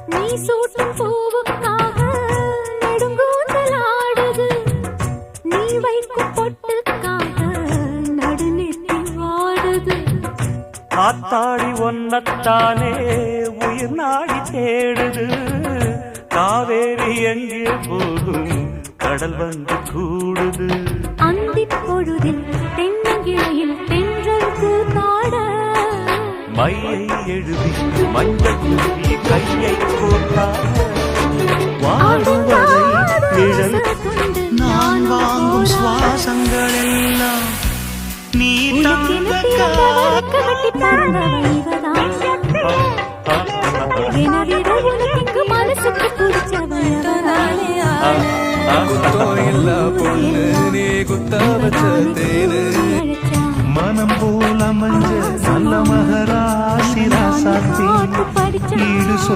நீ சூட்டும் பூவுக்காக நெடுங்கூந்தலாடுது. நீ வைக்கும் பொட்டுக்காக நடுநெத்தி வாடுது. காத்தாடி ஒன்னத்தானே உயிர் நாடி தேடுது. காவேரி எங்கே போகும் கடல் வந்து கூடுது. அந்திப் பொழுதில் தென்னங்கிளையில் தென்றல் கூத்தாட மையை எழுதி மஞ்சள் தூவி கையை கோர்த்தாட வாடுவதை நிழல் நான் வாங்கும் சுவாசங்கள் எல்லாம் நீ தந்த மனசுக்கு மனம் போல மஞ்ச நல்ல மகராசி ராசாத்தி